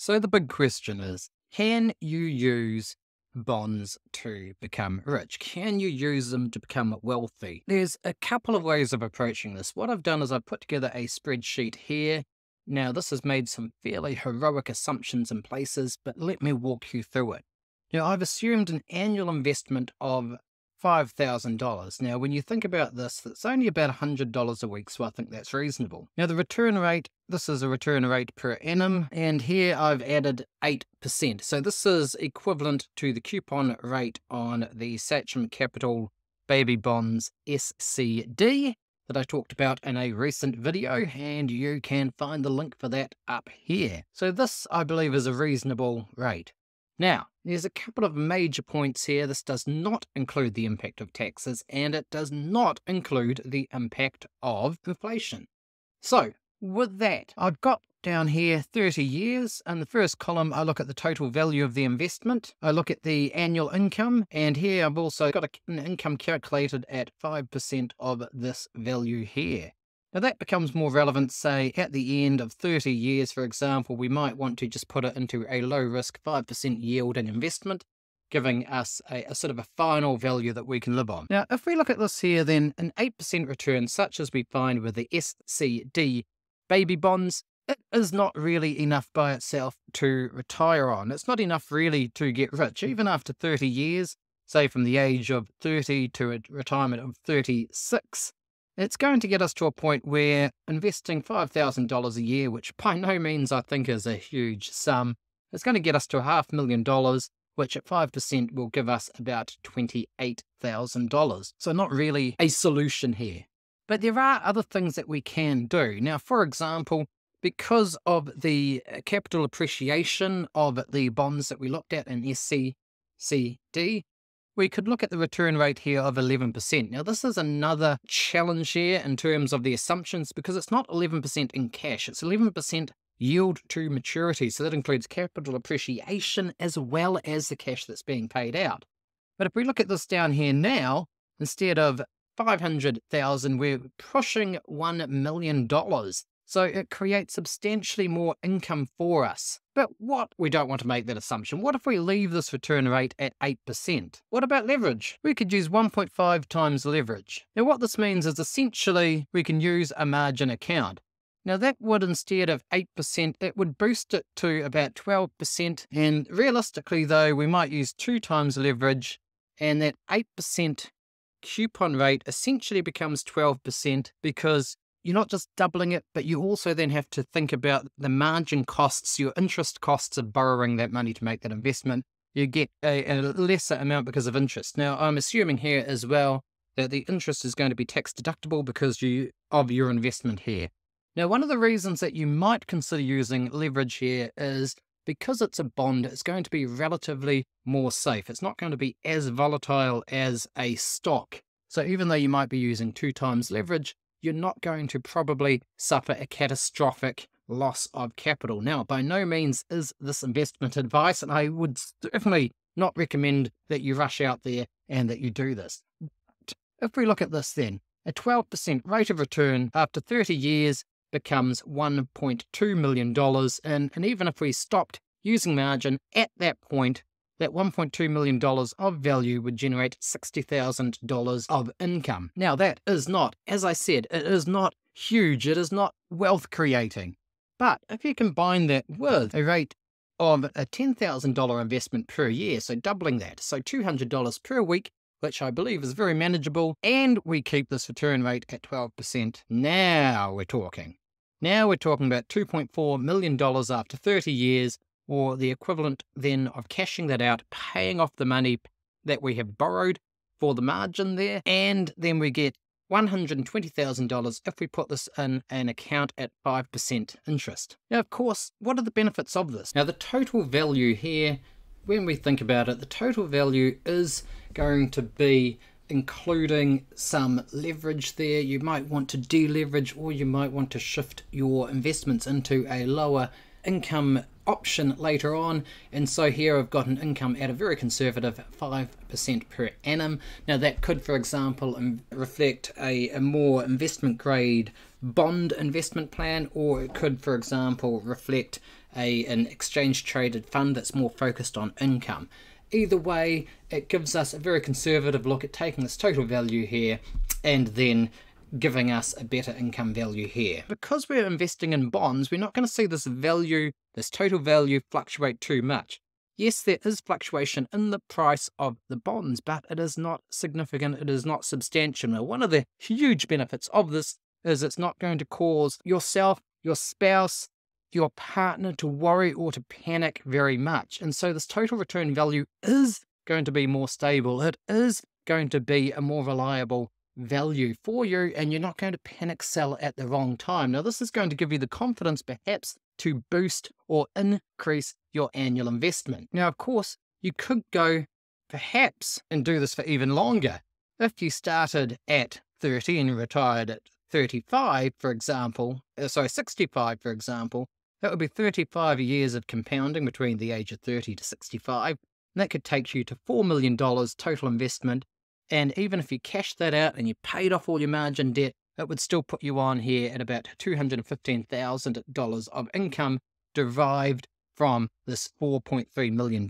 So the big question is, can you use bonds to become rich? Can you use them to become wealthy? There's a couple of ways of approaching this. What I've done is I've put together a spreadsheet here. Now, this has made some fairly heroic assumptions in places, but let me walk you through it. Now, I've assumed an annual investment of $5,000. Now, when you think about this, that's only about $100 a week, so I think that's reasonable. Now, the return rate, this is a return rate per annum, and here I've added 8%. So this is equivalent to the coupon rate on the Sachem Capital Baby Bonds SCD that I talked about in a recent video, and you can find the link for that up here. So this, I believe, is a reasonable rate. Now, there's a couple of major points here. This does not include the impact of taxes, and it does not include the impact of inflation. So, with that, I've got down here 30 years. In the first column, I look at the total value of the investment. I look at the annual income, and here I've also got an income calculated at 5% of this value here. Now that becomes more relevant, say, at the end of 30 years, for example. We might want to just put it into a low-risk 5% yield and investment, giving us a sort of a final value that we can live on. Now, if we look at this here, then an 8% return, such as we find with the SCD baby bonds, it is not really enough by itself to retire on. It's not enough really to get rich, even after 30 years, say from the age of 30 to a retirement of 36. It's going to get us to a point where investing $5,000 a year, which by no means I think is a huge sum, it's going to get us to $500,000, which at 5% will give us about $28,000. So not really a solution here. But there are other things that we can do. Now, for example, because of the capital appreciation of the bonds that we looked at in SCD, we could look at the return rate here of 11%. Now, this is another challenge here in terms of the assumptions, because it's not 11% in cash. It's 11% yield to maturity. So that includes capital appreciation as well as the cash that's being paid out. But if we look at this down here now, instead of 500,000, we're pushing $1 million. So it creates substantially more income for us. But what? We don't want to make that assumption. What if we leave this return rate at 8%? What about leverage? We could use 1.5 times leverage. Now what this means is essentially we can use a margin account. Now that would, instead of 8%, it would boost it to about 12%. And realistically though, we might use 2 times leverage, and that 8% coupon rate essentially becomes 12%, because you're not just doubling it, but you also then have to think about the margin costs, your interest costs of borrowing that money to make that investment. You get a lesser amount because of interest. Now, I'm assuming here as well that the interest is going to be tax deductible because of your investment here. Now, one of the reasons that you might consider using leverage here is because it's a bond, it's going to be relatively more safe. It's not going to be as volatile as a stock. So even though you might be using 2 times leverage, you're not going to probably suffer a catastrophic loss of capital. Now, by no means is this investment advice, and I would certainly not recommend that you rush out there and that you do this. But if we look at this then, a 12% rate of return after 30 years becomes $1.2 million. And even if we stopped using margin at that point, that $1.2 million of value would generate $60,000 of income. Now, that is not, as I said, it is not huge. It is not wealth creating. But if you combine that with a rate of a $10,000 investment per year, so doubling that, so $200 per week, which I believe is very manageable, and we keep this return rate at 12%, now we're talking. Now we're talking about $2.4 million after 30 years, or the equivalent then of cashing that out, paying off the money that we have borrowed for the margin there, and then we get $120,000 if we put this in an account at 5% interest. Now, of course, what are the benefits of this? Now, the total value here, when we think about it, the total value is going to be including some leverage there. You might want to deleverage, or you might want to shift your investments into a lower income option later on. And so here I've got an income at a very conservative 5% per annum. Now that could, for example, reflect a more investment grade bond investment plan, or it could, for example, reflect an exchange traded fund that's more focused on income. Either way, it gives us a very conservative look at taking this total value here and then giving us a better income value here. Because we're investing in bonds, we're not going to see this value, this total value, fluctuate too much. Yes, there is fluctuation in the price of the bonds, but it is not significant, it is not substantial. Now, one of the huge benefits of this is it's not going to cause yourself, your spouse, your partner to worry or to panic very much. And so this total return value is going to be more stable. It is going to be a more reliable value for you, and you're not going to panic sell at the wrong time. Now, this is going to give you the confidence perhaps to boost or increase your annual investment. Now, of course, you could go perhaps and do this for even longer. If you started at 30 and retired at 35, for example, 65, for example, that would be 35 years of compounding between the age of 30 to 65. And that could take you to $4 million total investment. And even if you cashed that out and you paid off all your margin debt, it would still put you on here at about $215,000 of income derived from this $4.3 million.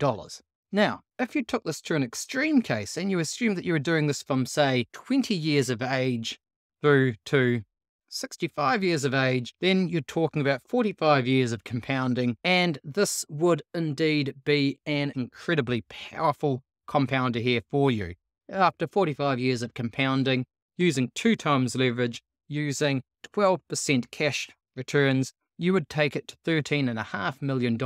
Now, if you took this to an extreme case and you assume that you were doing this from, say, 20 years of age through to 65 years of age, then you're talking about 45 years of compounding, and this would indeed be an incredibly powerful compounder here for you. After 45 years of compounding, using 2 times leverage, using 12% cash returns, you would take it to $13.5 million,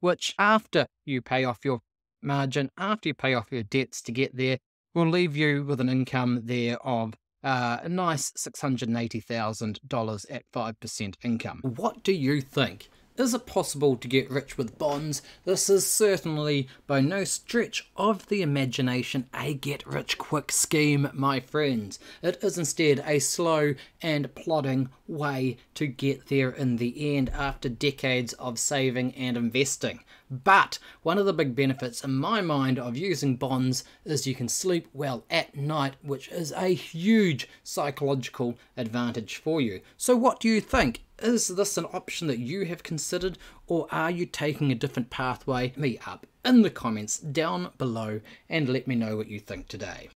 which after you pay off your margin, after you pay off your debts to get there, will leave you with an income there of a nice $680,000 at 5% income. What do you think? Is it possible to get rich with bonds? This is certainly by no stretch of the imagination a get-rich-quick scheme, my friends. It is instead a slow and plodding way to get there in the end after decades of saving and investing. But one of the big benefits in my mind of using bonds is you can sleep well at night, which is a huge psychological advantage for you. So what do you think? Is this an option that you have considered, or are you taking a different pathway? Hit me up in the comments down below and let me know what you think today.